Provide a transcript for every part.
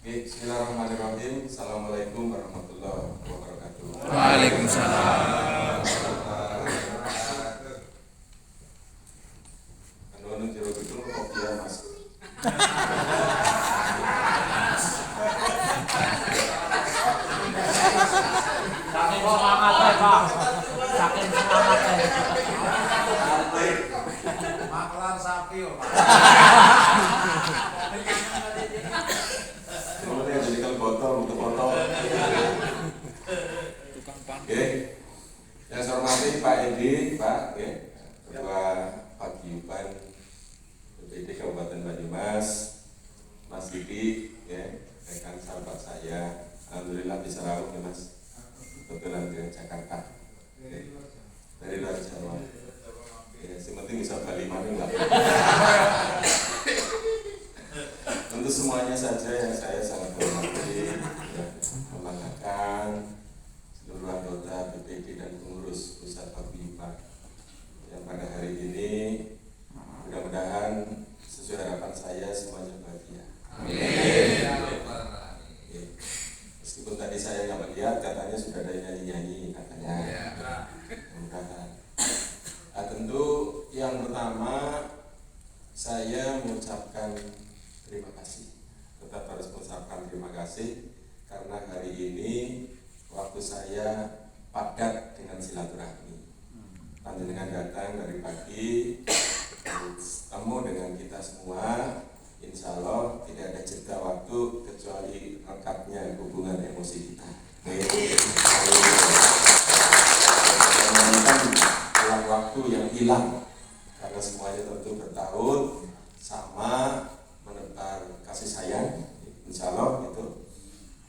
Bismillahirrahmanirrahim. Assalamualaikum warahmatullahi wabarakatuh. Waalaikumsalam. Anu jero itu kopi ya Mas. Saking semangatnya Pak. Saking semangatnya. Maklar sapi Pak. Kemudian jadikan botol untuk botol. Oke. Yang saya hormati Pak Edi, Pak, Ketua Paguyuban BPD Kabupaten Banyumas, Mas Didi, rekan sahabat saya. Alhamdulillah bisa rawuh ya Mas. Kebetulan ke Jakarta. Dari luar Jawa. Yang penting bisa balik mana enggak. Tentu semuanya saja yang saya sangat hormati, membanggakan seluruh anggota BPD dan pengurus pusat paguyuban yang pada hari ini mudah-mudahan sesuai harapan saya semuanya bahagia. Meskipun tadi saya nggak melihat, katanya sudah ada nyanyi-nyanyi katanya. Mudah-mudahan. Nah, tentu yang pertama saya mengucapkan terima kasih. Tetap harus mengucapkan terima kasih karena hari ini waktu saya padat dengan silaturahmi. Panjenengan datang dari pagi, ketemu dengan kita semua. Insya Allah tidak ada jeda waktu kecuali rekatnya hubungan emosi kita. Dalam waktu yang hilang karena semuanya tentu bertahun sama menebar kasih sayang, insya Allah gitu.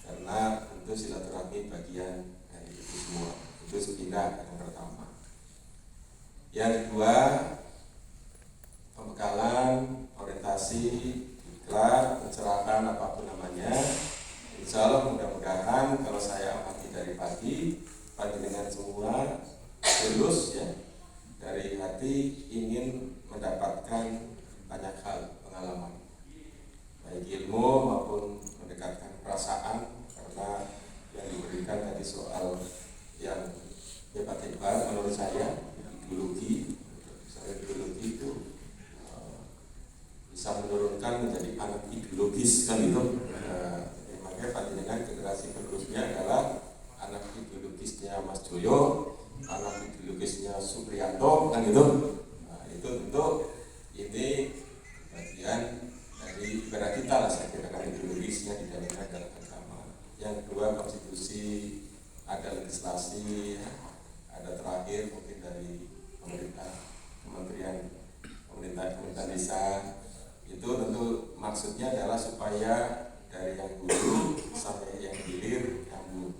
Karena tentu silaturahmi bagian dari itu semua. Itu sepindah yang pertama. Yang kedua, pembekalan, orientasi, iklan, pencerahan apapun namanya. Insya Allah mudah-mudahan kalau saya amati dari pagi, panjenengan semua tulus ya dari hati ingin mendapatkan banyak hal pengalaman, baik ilmu maupun mendekatkan perasaan, karena yang diberikan tadi soal yang hebat-hebat menurut saya ideologi. Saya ideologi itu bisa menurunkan menjadi anak ideologis kan itu. Makanya panjenengan generasi penerusnya adalah anak ideologisnya Mas Joyo, anak ideologisnya Supriyanto kan itu. Nah, itu tentu ini bagian dari ibarat kita lah, saya kira, karena ideologisnya didalilkan dalam agama. Yang kedua, konstitusi, ada legislasi, ada terakhir mungkin dari pemerintah desa. Itu tentu maksudnya adalah supaya dari yang hulu sampai yang hilir nyambung.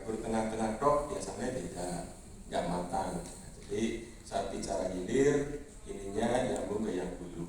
Tengah-tengah tok biasanya tidak matang. Jadi saat bicara hilir, ininya nyambung ke yang hulu.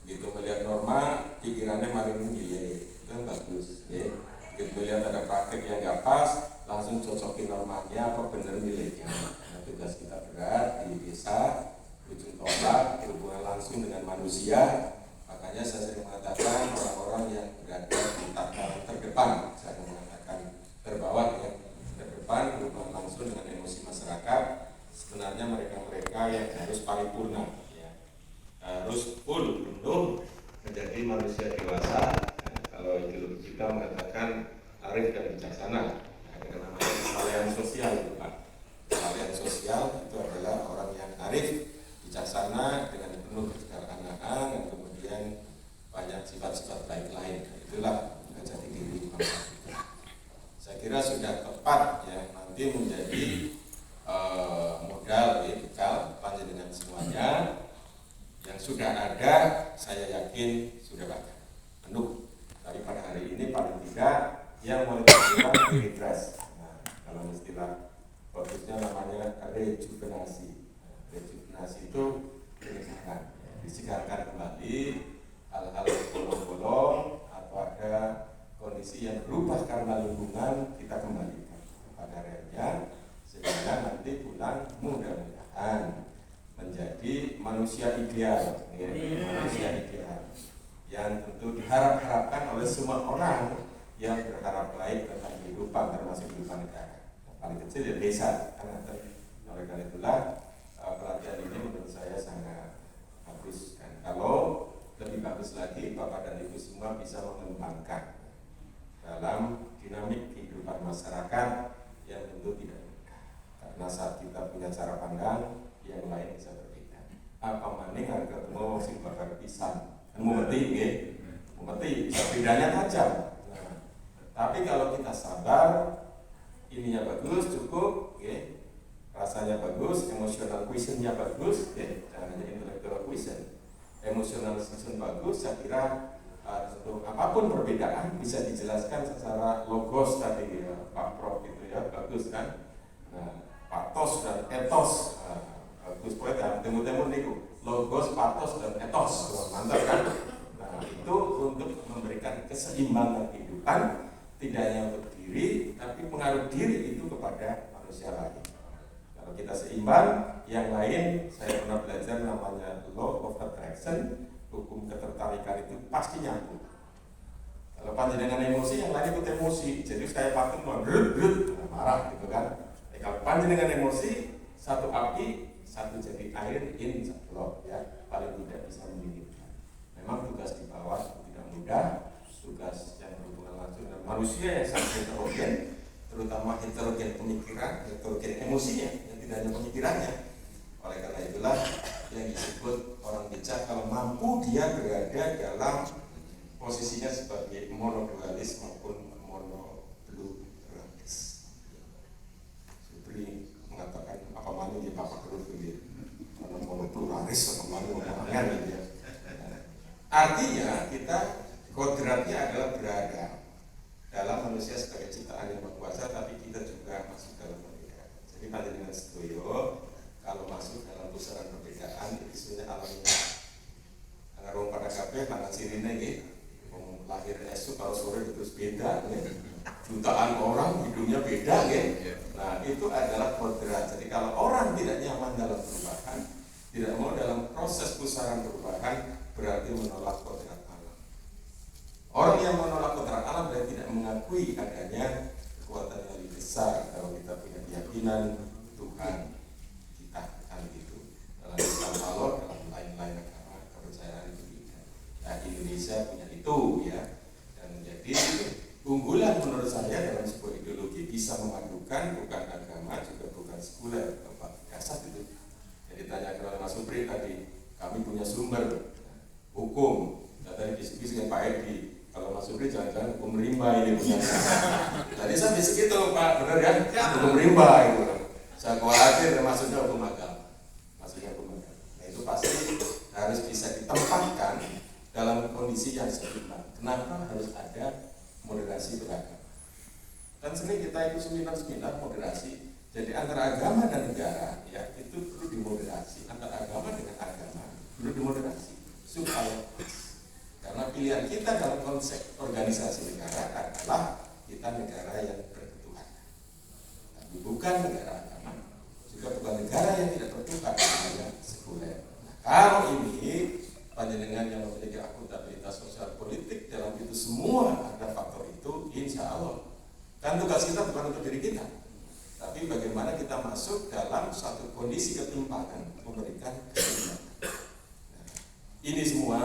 Begitu melihat norma, pikirannya maling menggilir, itu kan bagus. Begitu melihat ada praktek yang nggak pas, langsung cocokin normanya apa bener miliknya. Nah, tugas kita berat di desa, ujung tombak, berhubungan langsung dengan manusia. Makanya saya sering mengatakan orang-orang yang berada di tataran terdepan, saya mengatakan terbawah ya, terdepan berhubungan langsung dengan emosi masyarakat. Sebenarnya mereka-mereka yang harus paripurna, ya, harus full penuh menjadi manusia dewasa. Nah, kalau ideologi kita mengatakan arif dan bijaksana, ada namanya kesalahan sosial itu Pak. Kesalahan sosial itu adalah orang yang arif, bijaksana dengan penuh kesederhanaan dan kemudian banyak sifat-sifat baik lain. Itulah jati diri bangsa kita. Saya kira sudah tepat ya nanti menjadi modal bekal panjenengan semuanya yang sudah ada. Saya yakin sudah banyak penuh. Tapi pada hari ini paling tidak yang mulai berkurang refresh. Nah, kalau istilah fokusnya namanya rejuvenasi. Rejuvenasi itu penyegaran, disegarkan kembali hal-hal yang bolong-bolong atau ada kondisi yang berubah karena lingkungan, kita kembalikan pada realnya sehingga nanti pulang mudah-mudahan menjadi manusia ideal, ya, manusia ideal yang tentu diharap-harapkan oleh semua orang yang berharap baik tentang kehidupan termasuk kehidupan negara. Paling kecil ya desa. Oleh karena itulah pelatihan ini menurut saya sangat bagus. Dan kalau lebih bagus lagi, Bapak dan Ibu semua bisa mengembangkan dalam dinamik kehidupan masyarakat yang tentu tidak mudah. Karena saat kita punya cara pandang, yang lain bisa berbeda. Apa maning harus ketemu sing bakar pisan. Mengerti, ya? Mengerti, bisa bedanya tajam. Nah, tapi kalau kita sabar, ininya bagus, cukup, ya? Rasanya bagus, emotional quotient-nya bagus, ya? Jangan hanya intellectual quotient. Emotional quotient bagus, saya kira untuk apapun perbedaan bisa dijelaskan secara logos tadi ya, Pak Prof itu ya, bagus kan? Nah, patos dan etos, bagus poet ya, temu-temu niku. Logos, patos, dan etos, mantap kan? Nah, itu untuk memberikan keseimbangan kehidupan, tidak hanya untuk diri, tapi pengaruh diri itu kepada manusia lain. Kalau kita seimbang, yang lain, saya pernah belajar namanya law of attraction, hukum ketertarikan itu pasti nyambung. Kalau panjenengan emosi, yang lain ikut emosi, jadi saya patung marah gitu kan. Kalau panjenengan emosi, satu api, satu jadi air, insya Allah ya paling tidak bisa mendidihkan. Memang tugas di bawah tidak mudah, tugas yang berhubungan langsung dengan manusia yang sangat heterogen, terutama heterogen pemikiran, heterogen emosinya, yang tidak hanya pemikirannya. Oleh karena itulah yang disebut orang bijak kalau mampu dia berada dalam posisinya sebagai monodualis maupun monopluralis. Supri mengatakan apa mana dia bapak terus gitu, karena monopluralis apa mana ngomongan gitu ya. Artinya kita kodratnya adalah berada dalam manusia sebagai ciptaan yang berkuasa, tapi kita juga masuk dalam perbedaan. Jadi panjenengan sedoyo kalau masuk dalam pusaran perbedaan itu sebenarnya alamiah. Karena orang pada kabeh mana sirine gitu, lahir esok kalau sore terus beda gitu. Jutaan orang hidupnya beda gitu. Nah itu adalah kodrat. Jadi kalau orang tidak nyaman dalam perubahan, tidak mau dalam proses pusaran perubahan, berarti menolak kodrat alam. Orang yang menolak kodrat alam dan tidak mengakui adanya kekuatan yang lebih besar. Kalau kita punya keyakinan Tuhan kita kan gitu. Dalam Islam Allah, dalam lain-lain agama kepercayaan itu tidak. Nah Indonesia punya itu ya. Dan jadi unggulan menurut saya dalam sebuah ideologi bisa memadukan bukan agama juga bukan sekuler, tempat dasar itu. Jadi tanya ke Mas Supri tadi, kami punya sumber hukum. Nah, tadi diskusi dengan Pak Edi, kalau Mas Supri jangan-jangan hukum rimba ini punya. Tadi saya bisik itu Pak, benar ya? Hukum rimba itu. Saya khawatir maksudnya hukum agama. Maksudnya hukum agama. Nah itu pasti harus bisa ditempatkan dalam kondisi yang seimbang. Kenapa harus ada moderasi beragama? Kan sering kita itu 99 moderasi. Jadi antara agama dan negara ya itu perlu dimoderasi. Antara agama dengan agama perlu dimoderasi supaya karena pilihan kita dalam konsep organisasi negara adalah kita negara yang berketuhanan, tapi bukan negara agama, juga bukan negara yang tidak bertuhan, hanya sekuler. Nah, kalau ini panjenengan yang memiliki akuntabilitas sosial politik dalam itu semua ada faktor itu, insya Allah kan tugas kita bukan untuk diri kita, tapi bagaimana kita masuk dalam satu kondisi ketimpangan memberikan keseimbangan. Ini semua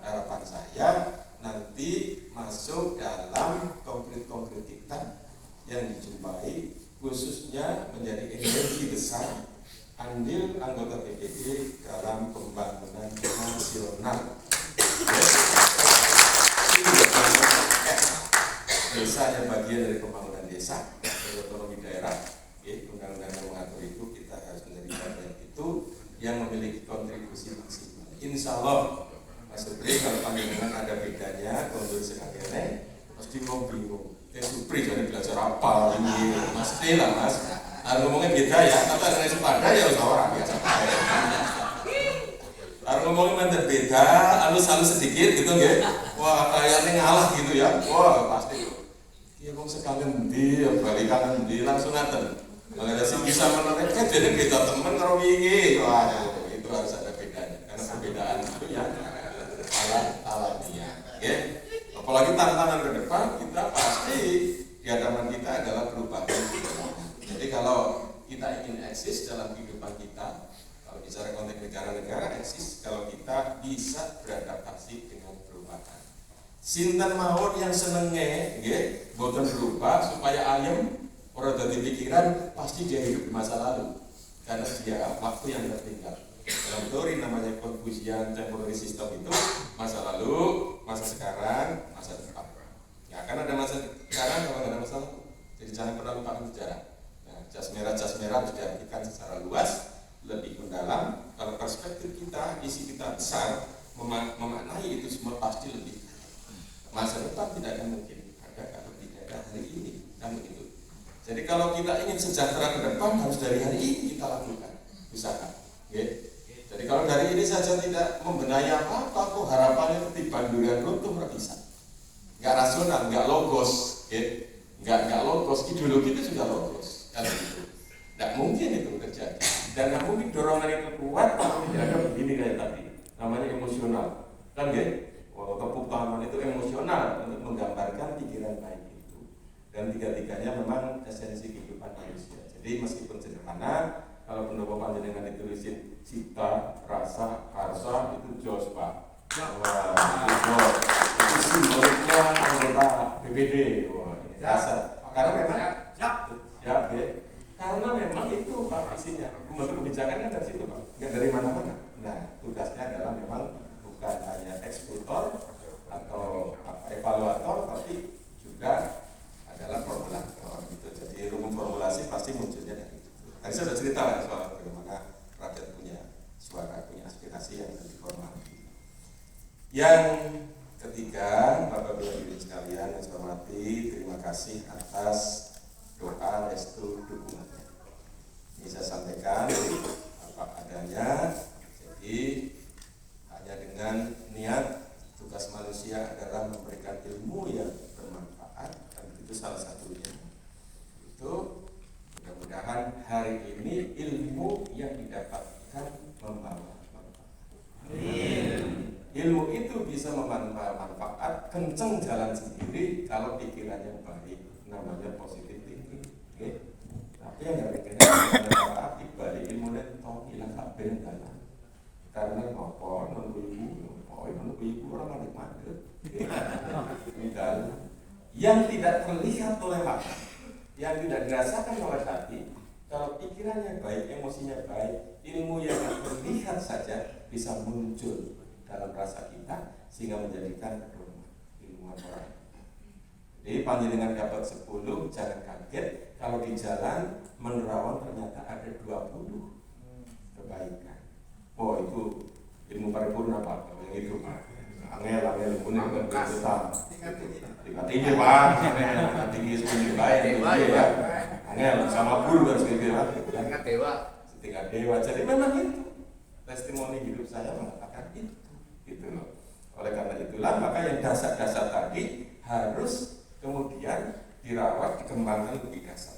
harapan saya nanti masuk dalam konkret-konkretitan yang dijumpai, khususnya menjadi energi besar andil anggota PPD dalam pembangunan nasional. Desa yang bagian dari pembangunan desa, otonomi daerah, undang-undang yang mengatur itu kita harus menjadi bagian itu yang memiliki kontribusi maksimal. Insya Allah, Mas Supri kalau panjenengan ada bedanya, kondur sekalian, pasti mau bingung. Supri jadi belajar apa ini? Pasti lah Mas. Ngomongnya beda ya, tapi ada yang sepada ya orang biasa. Ngomongnya mantan beda, halus-halus sedikit gitu ya. Wah kayaknya ngalah gitu ya. Wah pasti. Iya kok sekalian di, balikan di langsung ngaten. Kalau ada sih bisa menerapkan jadi beda temen karo wingi. Wah itu harus ada bedanya. Karena perbedaan itu ya alamiah. Oke. Apalagi tantangan ke depan kita pasti di hadapan kita adalah perubahan. Jadi kalau kita ingin eksis dalam kehidupan kita, kalau bicara konteks negara-negara eksis, kalau kita bisa beradaptasi dengan perubahan. Sinten mawon yang senenge, nggih, boten berubah supaya ayem, ora dadi pikiran, pasti dia hidup di masa lalu. Karena dia waktu yang tertinggal. Dalam teori namanya Confucian temporary system itu masa lalu, masa sekarang, masa depan. Ya kan ada masa sekarang kalau nggak ada masa lalu. Jadi jangan pernah lupakan sejarah. Nah, jas merah harus diartikan secara luas, lebih mendalam. Kalau perspektif kita, isi kita besar, memaknai itu semua pasti lebih. Masa depan tidak akan mungkin ada kalau tidak ada hari ini, kan begitu. Jadi kalau kita ingin sejahtera ke depan harus dari hari ini kita lakukan usaha. Okay? Jadi kalau dari ini saja tidak membenahi apa-apa, kok harapannya ketiban durian runtuh nggak bisa. Nggak rasional, nggak logos, okay? nggak logos, ideologi itu sudah logos, kan begitu. Nggak mungkin itu terjadi. Dan nggak mungkin dorongan itu kuat kalau tidak ada begini kayak tadi, namanya emosional, kan gitu? Tepuk tangan itu emosional untuk menggambarkan pikiran baik itu. Dan tiga-tiganya memang esensi kehidupan manusia. Jadi meskipun sederhana, kalau pendopo panjenengan ditulisin cita, rasa, karsa itu jos Pak. Wah, itu simboliknya anggota BPD. Wah, ini rasa. Karena memang karena memang itu Pak isinya. Pembentuk kebijakan kan dari situ Pak, nggak dari mana-mana. Nah, tugasnya adalah memang bukan hanya eksekutor atau evaluator, tapi juga adalah formulator gitu. Jadi rumus formulasi pasti munculnya dari itu. Tadi saya sudah cerita soal bagaimana rakyat punya suara, punya aspirasi yang dihormati. Yang ketiga, Bapak Ibu hadirin sekalian yang saya hormati, terima kasih atas doa, restu, dukungannya. Ini saya sampaikan apa adanya. Jadi hanya dengan niat, tugas manusia adalah memberikan ilmu yang bermanfaat, dan itu salah satunya. Itu mudah-mudahan hari ini ilmu yang didapatkan membawa manfaat. Ilmu itu bisa membawa manfaat, kenceng jalan sendiri kalau pikirannya baik, namanya positif thinking. Okay? Tapi yang nggak pikirannya manfaat dibalik ilmu dan toh hilang kabel dalam. Karena ngopo nunggu ibu orang mandek yang tidak terlihat oleh mata, yang tidak dirasakan oleh hati. Kalau pikirannya baik, emosinya baik, ilmu yang terlihat saja bisa muncul dalam rasa kita sehingga menjadikan ilmuwan orang. Jadi panjenengan dapat 10, jangan kaget kalau di jalan menerawang ternyata ada 20 kebaikan. Oh itu ilmu paripurna Pak, yang itu Pak. Angel ilmu ini bukan besar. Tinggi Pak, tinggi setinggi baik, tinggi ya. Angel sama guru dan sebagainya. Tingkat dewa. Jadi memang itu testimoni hidup saya mengatakan itu, gitu loh. Oleh karena itulah maka yang dasar-dasar tadi harus kemudian dirawat, dikembangkan lebih dasar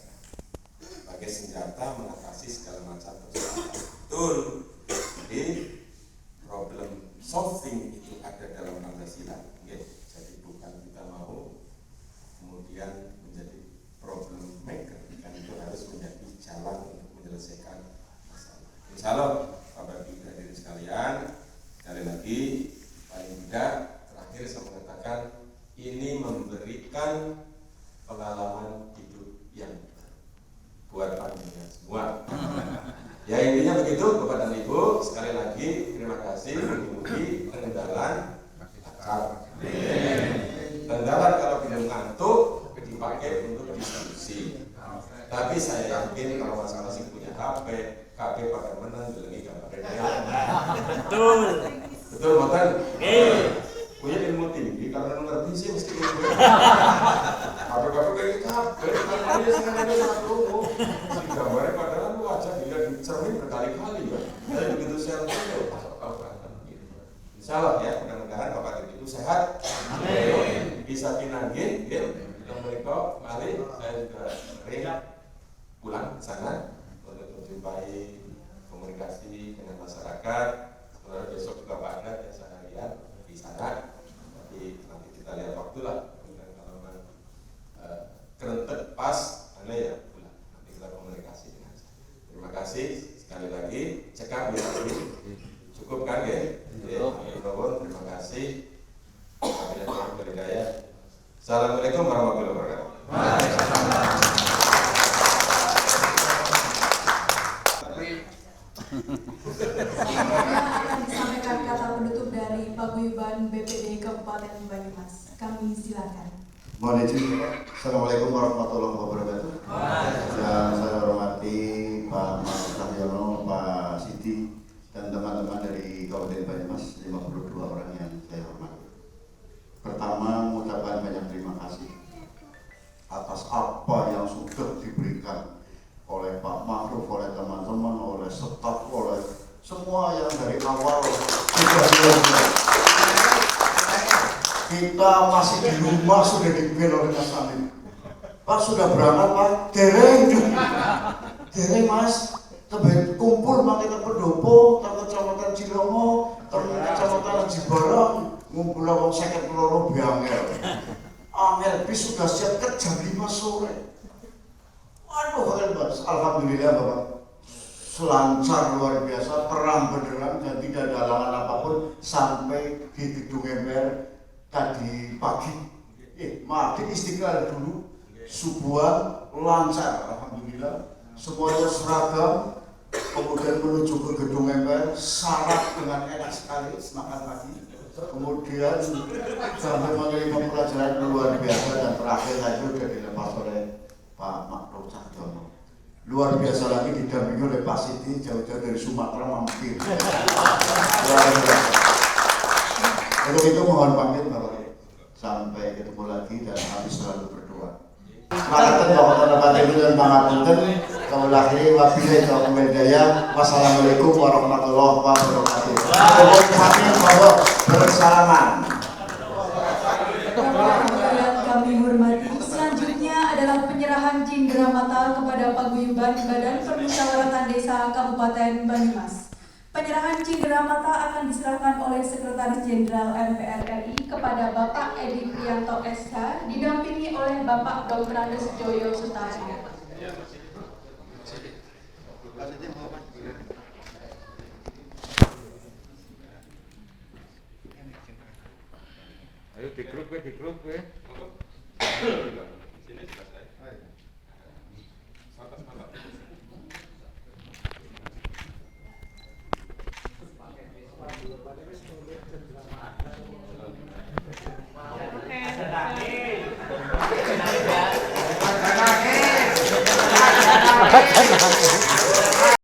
sebagai senjata mengatasi segala macam persoalan. Betul. Jadi problem solving itu ada dalam Pancasila. Okay. Jadi bukan kita mau kemudian menjadi problem maker, kan itu harus menjadi jalan untuk menyelesaikan masalah. Insya Allah Bapak Ibu hadirin sekalian, sekali lagi paling tidak terakhir saya mengatakan ini memberikan pengalaman hidup yang buat panjenengan semua. Ya intinya begitu Bapak dan Ibu, sekali lagi terima kasih, mugi-mugi pengendalian akal. Pengendalian kalau belum ngantuk dipakai untuk diskusi. Tapi saya yakin kalau masing-masing punya HP pada menang lagi gambarnya. Betul. Betul bukan? Punya ilmu tinggi karena ngerti sih mesti ilmu. HP kayak HP, dia sengaja satu. Gambarnya padahal lu aja dilihat di cermin berkali-kali ya. Tapi begitu saya lihat, insya Allah ya, mudah-mudahan Bapak dan Ibu sehat. Amin. Bisa pinangin, ya. Yang mereka mari saya juga sering pulang ke sana untuk menjumpai komunikasi dengan masyarakat. Sebenarnya besok juga Pak Adat yang saya lihat di sana. Tapi nanti kita kita lihat waktu lah. Kalau memang kerentek pas, mana ya pulang. Nanti kita komunikasi dengan saya. Terima kasih sekali lagi. Cekap ya, cukup kan ya? Terima kasih. Assalamualaikum warahmatullahi wabarakatuh. Akan disampaikan kata penutup dari Paguyuban BPD Kabupaten Banyumas. Kami silakan. Mohon izin, Assalamualaikum warahmatullahi wabarakatuh. Yang saya hormati Pak Mas Cahyono, Pak Siti, dan teman-teman dari Kabupaten Banyumas, 52 orang yang saya hormati. Pertama, mengucapkan banyak terima kasih atas apa yang sudah diberikan oleh Pak Ma'ruf, oleh teman-teman, oleh staf, oleh semua yang dari awal sudah dilakukan. Kita masih di rumah sudah dibel oleh Mas Amin. Pak sudah berangkat Pak, dereng Mas, tebet kumpul makin pendopo, ke Kecamatan Cilongo, ke Kecamatan Jibarang, ngumpul wong 52 biangel. Angel bis sudah siap ke jam 5 sore. Waduh, Mas, alhamdulillah Bapak. Selancar luar biasa, terang benderang dan tidak ada halangan apapun sampai di gedung MPR tadi pagi. Maaf, di Istiqlal dulu, subuhan lancar, alhamdulillah. Semuanya seragam, kemudian menuju ke gedung MPR, syarat dengan enak sekali makan pagi. Kemudian sampai menerima pelajaran luar biasa dan terakhir saja sudah dilepas oleh Pak Ma'ruf Cahyono. Luar biasa lagi didampingi oleh Pak Siti jauh-jauh dari Sumatera mampir. Luar biasa. Untuk itu mohon pamit Bapak. Sampai ketemu lagi dan kami selalu berdoa. Makatan Bapak itu dan pangapunten kaulahi wabillahi taufiq hidayah. Wassalamualaikum warahmatullahi wabarakatuh. Kami Bapak bersalaman. Yang kami hormati, selanjutnya adalah penyerahan cindera mata kepada Paguyuban Badan Permusyawaratan Desa Kabupaten Banyumas. Penyerahan cindera mata akan diserahkan oleh Sekretaris Jenderal MPR RI kepada Bapak Edi Prianto SH, didampingi oleh Bapak Dr. Andes Joyo Sutarso. Ayo di grup gue. Sini selesai. Mantap. Oke.